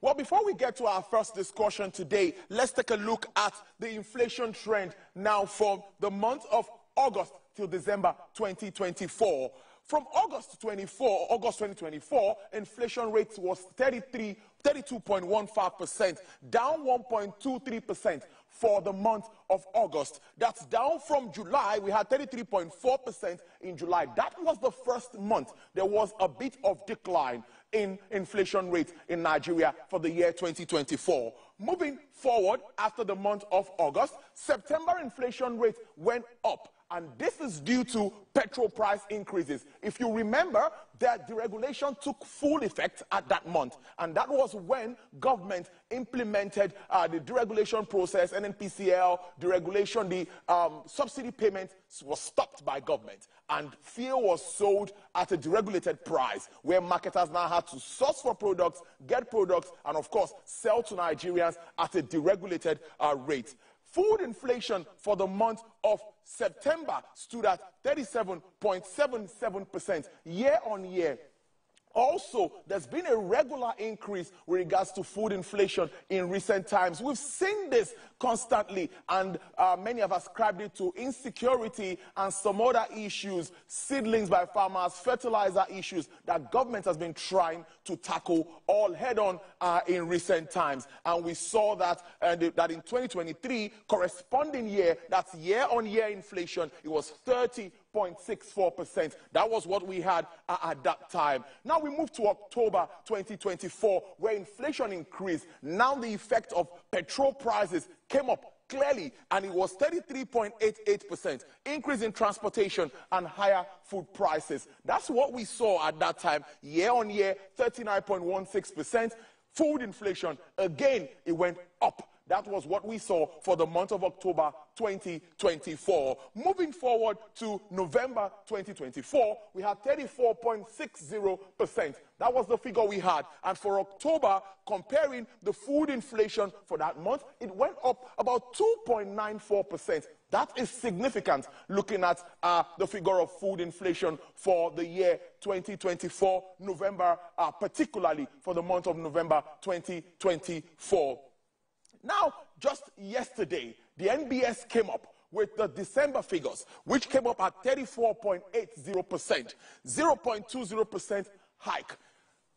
Well, before we get to our first discussion today, let's take a look at the inflation trend now from the month of August till December 2024. From August 2024, inflation rate was 32.15%, down 1.23% for the month of August. That's down from July. We had 33.4% in July. That was the first month there was a bit of decline in inflation rate in Nigeria for the year 2024. Moving forward, after the month of August, September inflation rate went up. And this is due to petrol price increases. If you remember, that deregulation took full effect at that month. And that was when government implemented the deregulation process, NNPCL, deregulation, the subsidy payment was stopped by government. And fuel was sold at a deregulated price, where marketers now had to source for products, get products, and of course, sell to Nigerians at a deregulated rate. Food inflation for the month of September stood at 37.77% year on year. Also, there's been a regular increase with regards to food inflation in recent times. We've seen this constantly, and many have ascribed it to insecurity and some other issues, seedlings by farmers, fertilizer issues that government has been trying to tackle all head-on in recent times. And we saw that, that in 2023, corresponding year, that's year-on-year inflation, it was 30.64%. That was what we had at that time. Now we move to October 2024, where inflation increased. Now the effect of petrol prices came up clearly, and it was 33.88%. Increase in transportation and higher food prices. That's what we saw at that time. Year on year, 39.16%. Food inflation, again, it went up. That was what we saw for the month of October 2024. Moving forward to November 2024, we had 34.60%. That was the figure we had. And for October, comparing the food inflation for that month, it went up about 2.94%. That is significant, looking at the figure of food inflation for the year 2024, November, particularly for the month of November 2024. Now, just yesterday, the NBS came up with the December figures, which came up at 34.80%, 0.20% hike,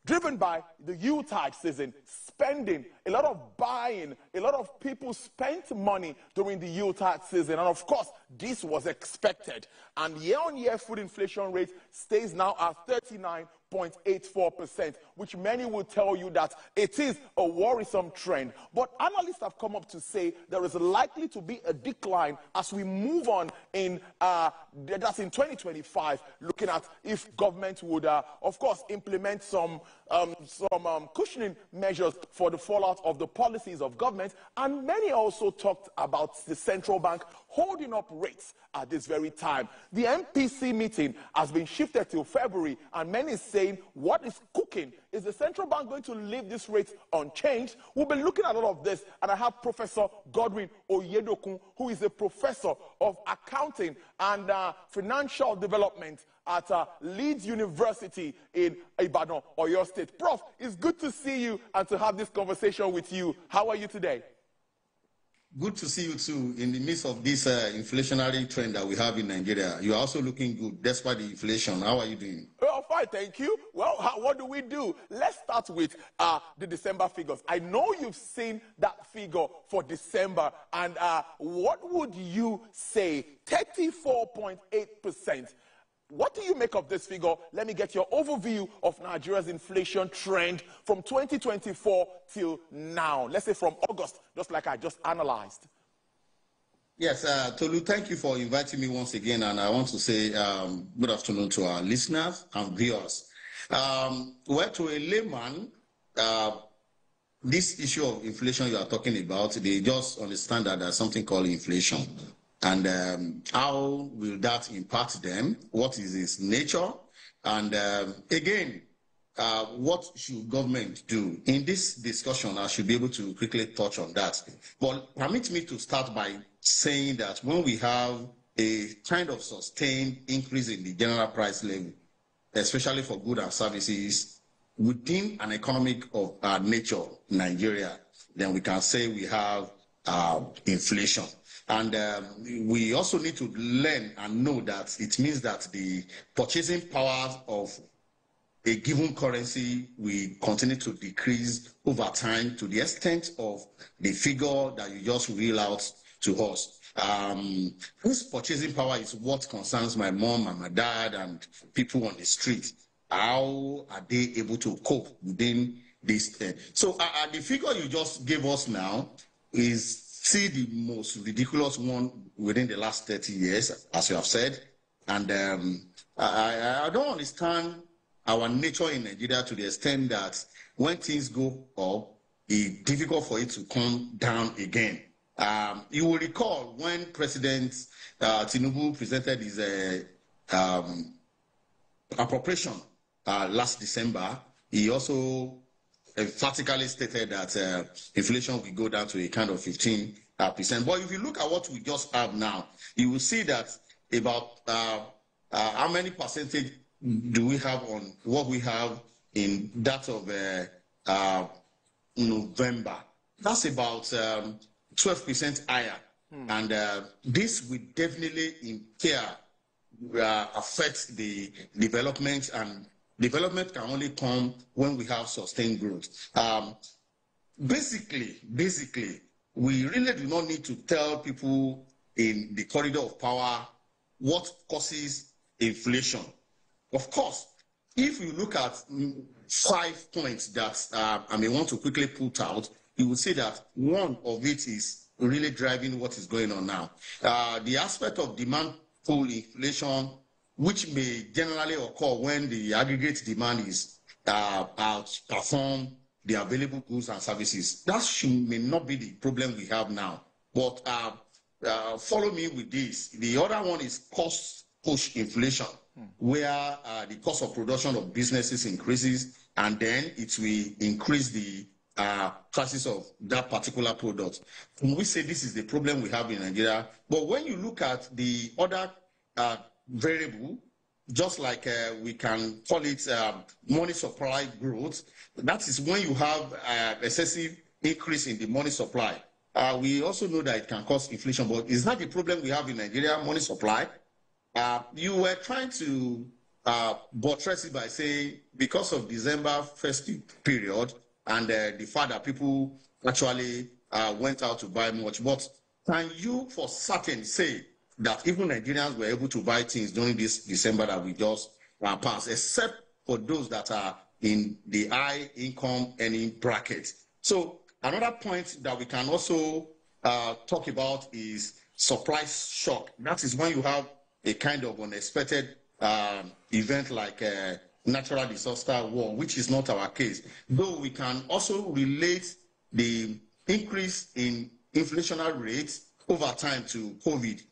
driven by the Yuletide season, spending, a lot of buying, a lot of people spent money during the Yuletide season. And of course, this was expected. And year-on-year food inflation rate stays now at 39.84%, which many will tell you that it is a worrisome trend. But analysts have come up to say there is likely to be a decline as we move on in, that's in 2025, looking at if government would, of course, implement some cushioning measures for the fallout of the policies of government. And many also talked about the central bank holding up rates at this very time. The MPC meeting has been shifted till February, and many saying what is cooking. Is the central bank going to leave this rate unchanged? We'll be looking at all of this, and I have Professor Godwin Oyedokun, who is a professor of accounting and financial development at Leeds University in Ibadan, Oyo State. Prof, it's good to see you and to have this conversation with you. How are you today? Good to see you too. In the midst of this inflationary trend that we have in Nigeria, you are also looking good despite the inflation. How are you doing? Well, fine, thank you. Well, what do we do? Let's start with the December figures. I know you've seen that figure for December, and what would you say? 34.8%. What do you make of this figure? Let me get your overview of Nigeria's inflation trend from 2024 till now. Let's say from August, just like I just analyzed. Yes, Tolu, thank you for inviting me once again. And I want to say good afternoon to our listeners and viewers. Well, to a layman, this issue of inflation you are talking about, they just understand that there's something called inflation. And how will that impact them? What is its nature? And again, what should government do? In this discussion, I should be able to quickly touch on that. But permit me to start by saying that when we have a kind of sustained increase in the general price level, especially for goods and services, within an economic of nature, Nigeria, then we can say we have inflation. And we also need to learn and know that it means that the purchasing power of a given currency will continue to decrease over time to the extent of the figure that you just reel out to us. This purchasing power is what concerns my mom and my dad and people on the street. How are they able to cope within this? So the figure you just gave us now is see the most ridiculous one within the last 30 years, as you have said. And I don't understand our nature in Nigeria to the extent that when things go up, it's difficult for it to come down again. You will recall when President Tinubu presented his appropriation last December, he also emphatically stated that inflation will go down to a kind of 15%. But if you look at what we just have now, you will see that about how many percentage do we have on what we have in that of November. That's about 12% higher. And this will definitely affect the development, and development can only come when we have sustained growth. Basically, we really do not need to tell people in the corridor of power what causes inflation. Of course, if you look at 5 points that I may want to quickly put out, you will see that one of it is really driving what is going on now. The aspect of demand pull inflation, which may generally occur when the aggregate demand is outperform the available goods and services. That may not be the problem we have now. But follow me with this. The other one is cost push inflation, where the cost of production of businesses increases, and then it will increase the prices of that particular product. And we say this is the problem we have in Nigeria. But when you look at the other variable, just like we can call it money supply growth, that is when you have excessive increase in the money supply. We also know that it can cause inflation, but is that the problem we have in Nigeria, money supply? You were trying to buttress it by saying because of December festive period and the fact that people actually went out to buy much. But can you for certain say that even Nigerians were able to buy things during this December that we just passed, except for those that are in the high income earning bracket? So another point that we can also talk about is supply shock. That is when you have a kind of unexpected event like a natural disaster, war, which is not our case. Though we can also relate the increase in inflationary rates over time to COVID.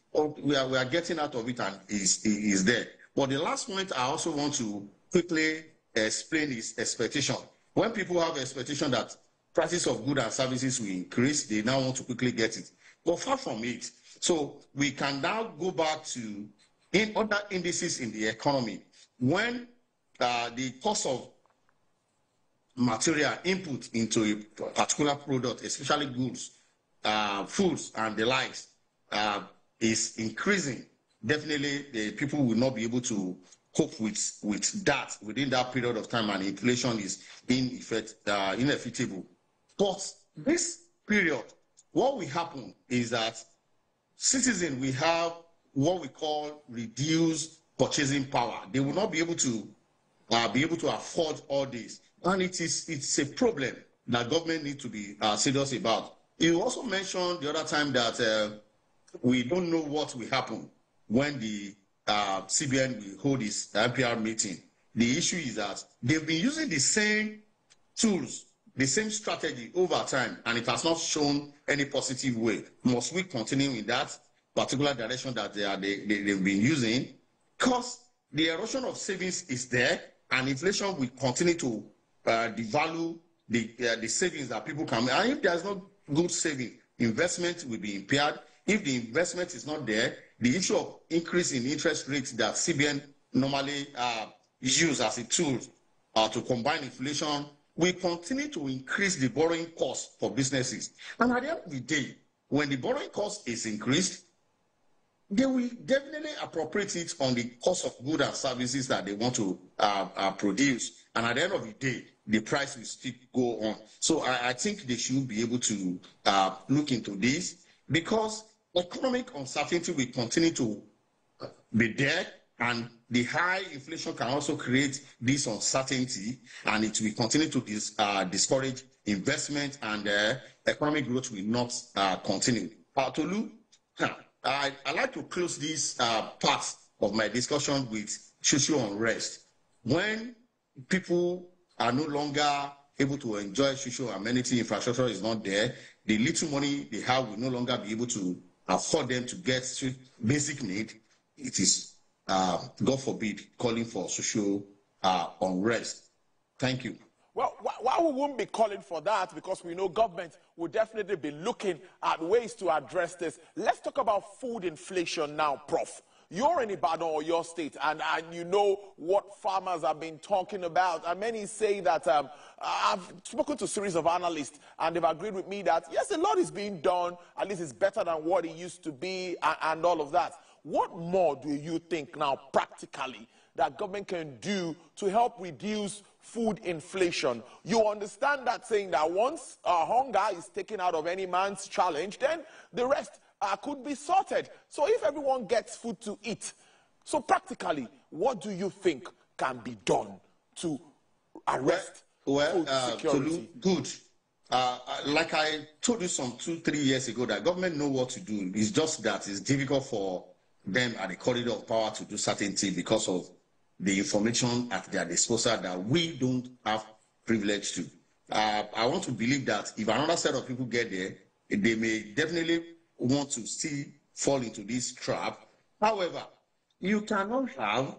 We are getting out of it and is there. But the last point I also want to quickly explain is expectation. When people have expectation that prices of goods and services will increase, they now want to quickly get it. But far from it. So we can now go back to in other indices in the economy. When the cost of material input into a particular product, especially goods, foods and the likes, is increasing, definitely the people will not be able to cope with that within that period of time, and inflation is inevitable. But this period, what will happen is that citizens will have what we call reduced purchasing power. They will not be able to afford all this, and it's a problem that government needs to be serious about. You also mentioned the other time that we don't know what will happen when the CBN will hold its MPR meeting. The issue is that they've been using the same tools, the same strategy over time, and it has not shown any positive way. Must we continue in that particular direction that they've been using? Because the erosion of savings is there, and inflation will continue to devalue the savings that people can make. And if there's not good saving, investment will be impaired. If the investment is not there, the issue of increase in interest rates that CBN normally use as a tool to combine inflation, we continue to increase the borrowing cost for businesses. And at the end of the day, when the borrowing cost is increased, they will definitely appropriate it on the cost of goods and services that they want to produce. And at the end of the day, the price will still go on. So I think they should be able to look into this, because economic uncertainty will continue to be there, and the high inflation can also create this uncertainty, and it will continue to discourage investment, and economic growth will not continue. Tolu, I'd like to close this part of my discussion with social unrest. When people are no longer able to enjoy social amenity, infrastructure is not there, the little money they have will no longer be able to afford them to get basic need. It is, God forbid, calling for social unrest. Thank you. Well, why we won't be calling for that, because we know government will definitely be looking at ways to address this. Let's talk about food inflation now, Prof. You're in Ibadan, or your state, and you know what farmers have been talking about. And many say that, I've spoken to a series of analysts, and they've agreed with me that, yes, a lot is being done. At least it's better than what it used to be, and all of that. What more do you think now, practically, that government can do to help reduce food inflation? You understand that saying that once hunger is taken out of any man's challenge, then the rest could be sorted. So if everyone gets food to eat, so practically, what do you think can be done to arrest food security? Good. Like I told you some 2-3 years ago, that government know what to do. It's just that it's difficult for them at the corridor of power to do certain things because of the information at their disposal that we don't have privilege to. I want to believe that if another set of people get there, they may definitely want to still fall into this trap. However, you cannot have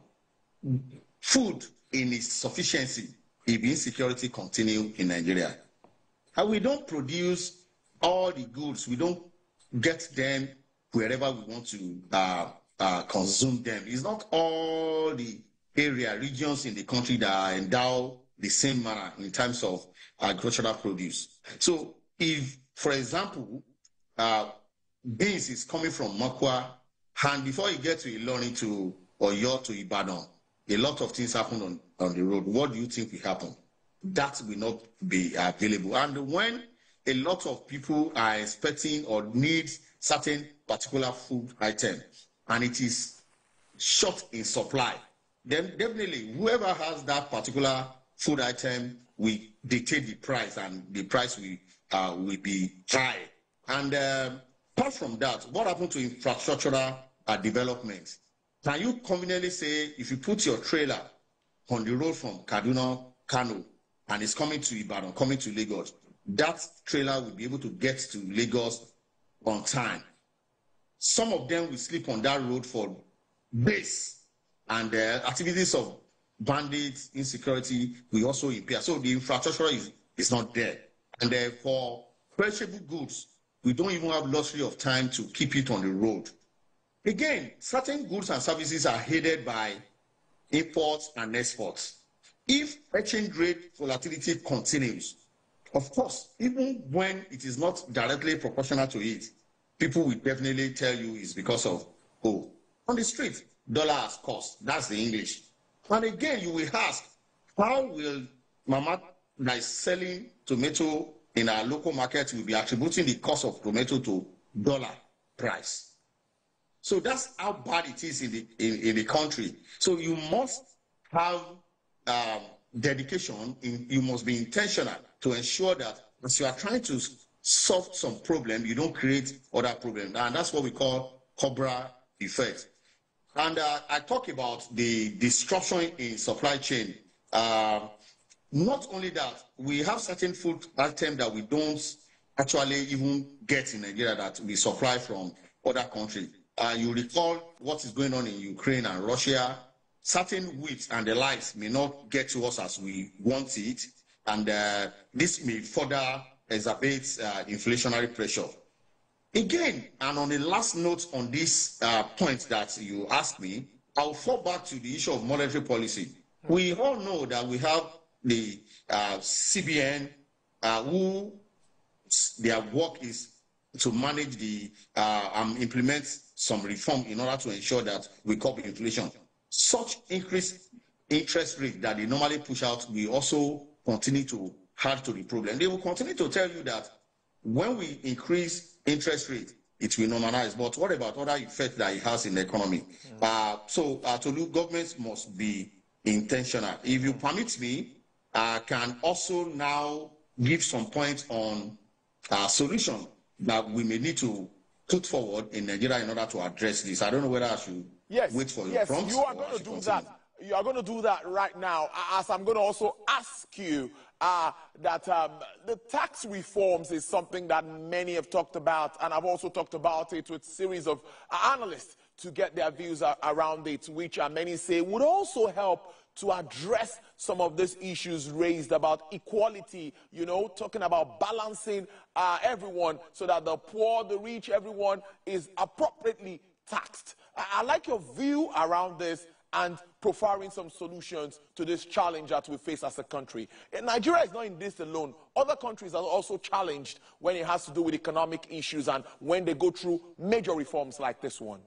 food in its sufficiency if insecurity continues in Nigeria. And we don't produce all the goods. We don't get them wherever we want to consume them. It's not all the regions in the country that are endowed the same manner in terms of agricultural produce. So if, for example, beans is coming from Makwa, and before you get to Ilorin to Oyo to Ibadan, a lot of things happen on the road. What do you think will happen? That will not be available. And when a lot of people are expecting or need certain particular food item, and it is short in supply, then definitely whoever has that particular food item will dictate the price, and the price will be high. And apart from that, what happened to infrastructural development? Can you conveniently say, if you put your trailer on the road from Kaduna, Kano, and it's coming to Ibadan, coming to Lagos, that trailer will be able to get to Lagos on time? Some of them will sleep on that road for days, and activities of bandits, insecurity will also impair. So the infrastructure is not there. And for perishable goods, we don't even have luxury of time to keep it on the road. Again, certain goods and services are aided by imports and exports. If exchange rate volatility continues, of course, even when it is not directly proportional to it, people will definitely tell you it's because of, on the street, dollar has cost. That's the English. And again, you will ask, how will Mama that is selling tomato in our local market will be attributing the cost of tomato to dollar price? So that's how bad it is in the country. So you must have dedication. You must be intentional to ensure that as you are trying to solve some problem, you don't create other problems. And that's what we call Cobra effect. And I talk about the disruption in supply chain. Not only that, we have certain food items that we don't actually even get in Nigeria that we supply from other countries. You recall what is going on in Ukraine and Russia. Certain wheat and the likes may not get to us as we want it, and this may further exacerbate inflationary pressure. Again, and on the last note on this point that you asked me, I'll fall back to the issue of monetary policy. We all know that we have the CBN, who their work is to manage the implement some reform in order to ensure that we curb inflation. Such increased interest rate that they normally push out will also continue to add to the problem. They will continue to tell you that when we increase interest rate, it will normalize. But what about other effects that it has in the economy? Tolu, governments must be intentional. If you permit me, I can also now give some points on solution that we may need to put forward in Nigeria in order to address this. I don't know whether I should wait for your prompts. Yes, you are going to do that. You are going to do that right now, as I'm going to also ask you that the tax reforms is something that many have talked about, and I've also talked about it with a series of analysts to get their views around it, which many say would also help to address some of these issues raised about equality, you know, talking about balancing everyone so that the poor, the rich, everyone is appropriately taxed. I like your view around this and profiling some solutions to this challenge that we face as a country. And Nigeria is not in this alone. Other countries are also challenged when it has to do with economic issues and when they go through major reforms like this one.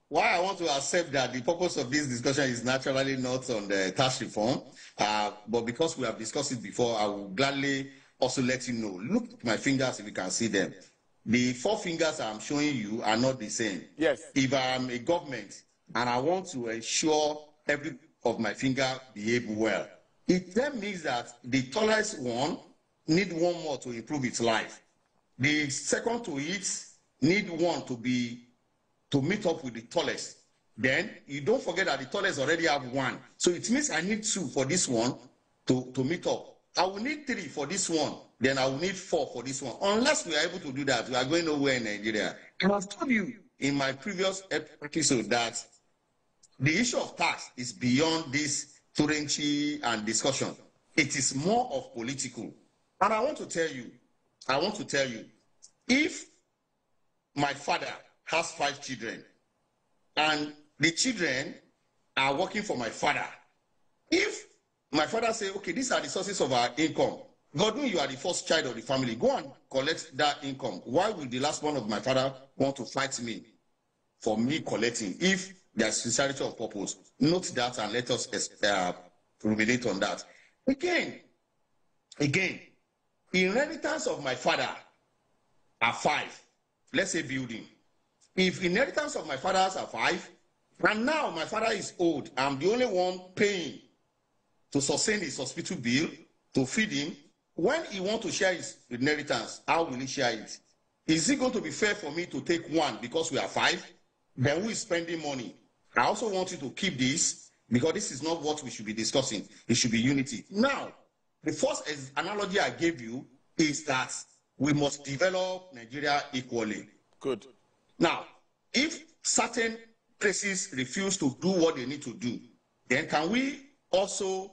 Why I want to accept that the purpose of this discussion is naturally not on the tax reform, but because we have discussed it before, I will gladly also let you know. Look at my fingers if you can see them. The 4 fingers I'm showing you are not the same. Yes. If I'm a government and I want to ensure every of my finger behave well, it then means that the tallest one need one more to improve its life. The second to it need one to meet up with the tallest. Then you don't forget that the tallest already have 1. So it means I need 2 for this one to meet up. I will need 3 for this one. Then I will need 4 for this one. Unless we are able to do that, we are going nowhere in Nigeria. And I've told you in my previous episode that the issue of tax is beyond this Turenchi and discussion. It is more of political. And I want to tell you, if my father has 5 children, and the children are working for my father. If my father say, okay, these are the sources of our income, Godwin, you are the first child of the family, go and collect that income. Why would the last one of my father want to fight me for me collecting if there's sincerity of purpose? Note that and let us ruminate on that. Again, inheritance of my father are 5. Let's say building. If inheritance of my fathers are 5, and now my father is old, I'm the only one paying to sustain his hospital bill, to feed him, when he wants to share his inheritance, how will he share it? Is it going to be fair for me to take 1 because we are 5? Then who is spending money? I also want you to keep this, because this is not what we should be discussing. It should be unity. Now, the first analogy I gave you is that we must develop Nigeria equally. Good. Now, if certain places refuse to do what they need to do, then can we also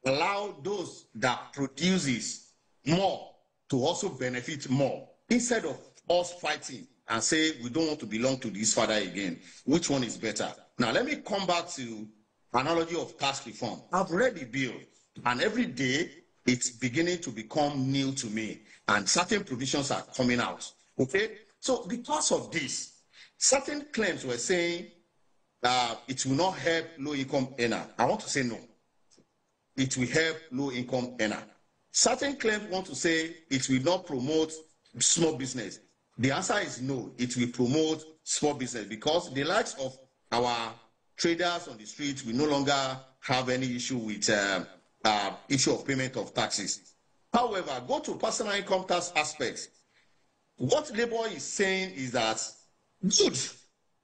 allow those that produces more to also benefit more, instead of us fighting and say we don't want to belong to this father again? Which one is better? Now, let me come back to analogy of tax reform. I've read the bill, and every day it's beginning to become new to me, and certain provisions are coming out. Okay? So because of this, certain claims were saying it will not help low-income earner. I want to say no. It will help low-income earner. Certain claims want to say it will not promote small business. The answer is no. It will promote small business, because the likes of our traders on the street will no longer have any issue with issue of payment of taxes. However, go to personal income tax aspects. What Labour is saying is that, good,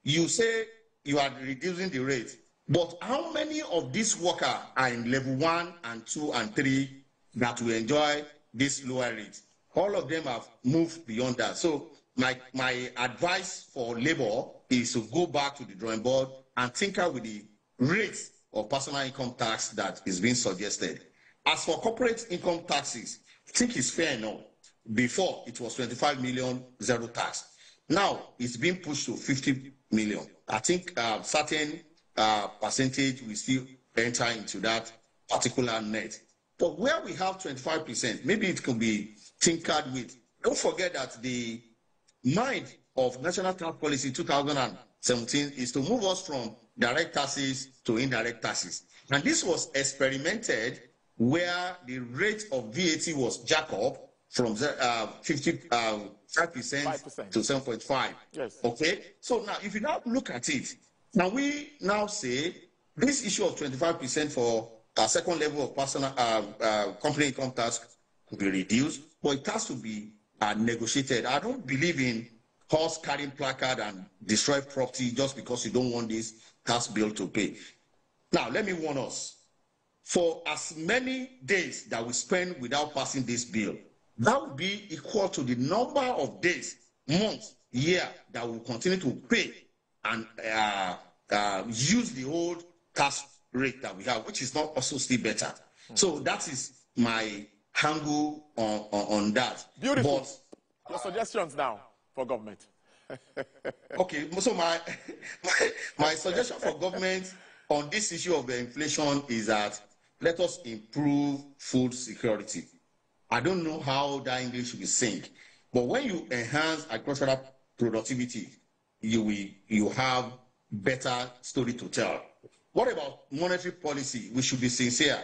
you say you are reducing the rate, but how many of these workers are in level 1 and 2 and 3 that will enjoy this lower rate? All of them have moved beyond that. So my advice for Labour is to go back to the drawing board and tinker with the rate of personal income tax that is being suggested. As for corporate income taxes, I think it's fair enough. Before, it was 25 million zero tax. Now, it's being pushed to 50 million. I think certain percentage will still enter into that particular net. But where we have 25%, maybe it can be tinkered with. Don't forget that the mind of National Tax Policy 2017 is to move us from direct taxes to indirect taxes. And this was experimented where the rate of VAT was jacked up from 5% to 7.5. Yes. Okay? So now, if you now look at it, now we now say this issue of 25% for a second level of personal company income tax could be reduced, but it has to be negotiated. I don't believe in horse carrying placard and destroy property just because you don't want this tax bill to pay. Now, let me warn us. For as many days that we spend without passing this bill, that would be equal to the number of days, months, year that we continue to pay and use the old tax rate that we have, which is not also still better. So that is my angle on that. Beautiful. But, your suggestions now for government. Okay, so my suggestion for government on this issue of the inflation is that let us improve food security. I don't know how that English will sink, but when you enhance agricultural productivity, you have better story to tell. What about monetary policy? We should be sincere.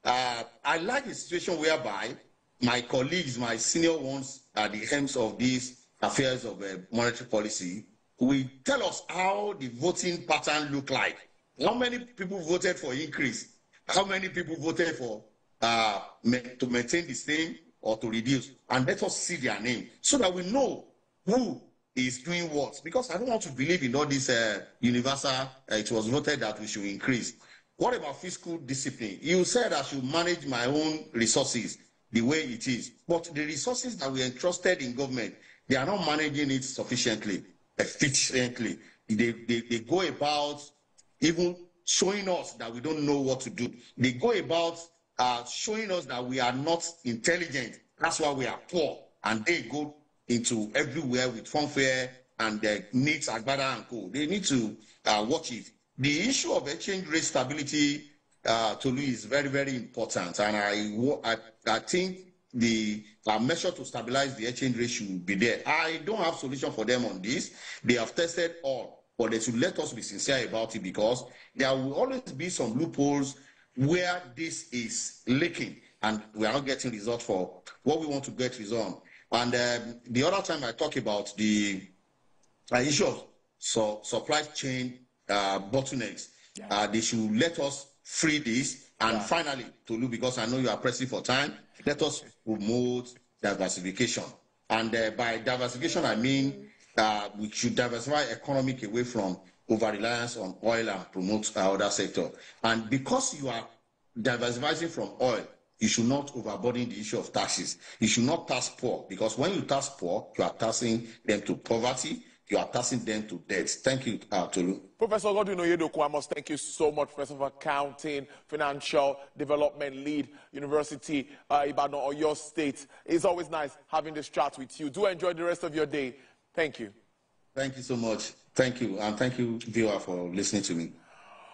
I like a situation whereby my colleagues, my senior ones at the helms of these affairs of monetary policy, will tell us how the voting pattern look like. How many people voted for increase? How many people voted for to maintain the same or to reduce? And let us see their name so that we know who is doing what. Because I don't want to believe in all this universal, it was voted that we should increase. What about fiscal discipline? You said I should manage my own resources the way it is. But the resources that we entrusted in government, they are not managing it sufficiently, efficiently. They go about even showing us that we don't know what to do. They go about showing us that we are not intelligent. That's why we are poor. And they go into everywhere with fanfare and needs agbada and co. They need to watch it. The issue of exchange rate stability, Tolu, is very, very important. And I think the measure to stabilize the exchange rate should be there. I don't have solution for them on this. They have tested all, but they should let us be sincere about it, because there will always be some loopholes where this is leaking and we are not getting results for what we want to get results on. And the other time I talk about the issue of supply chain bottlenecks, they should let us free this. And finally, Tolu, because I know you are pressing for time, let us promote diversification. And by diversification, I mean we should diversify economic away from over-reliance on oil and promote other sector. And because you are diversifying from oil, you should not overburden the issue of taxes. You should not tax poor, because when you tax poor, you are taxing them to poverty, you are taxing them to debt. Thank you, Tolu. Professor Godwin Oyedokun, I must thank you so much, Professor of Accounting, Financial Development Lead, University, Ibadan, or your state. It's always nice having this chat with you. Do enjoy the rest of your day. Thank you. Thank you so much. Thank you. And thank you, viewer, for listening to me.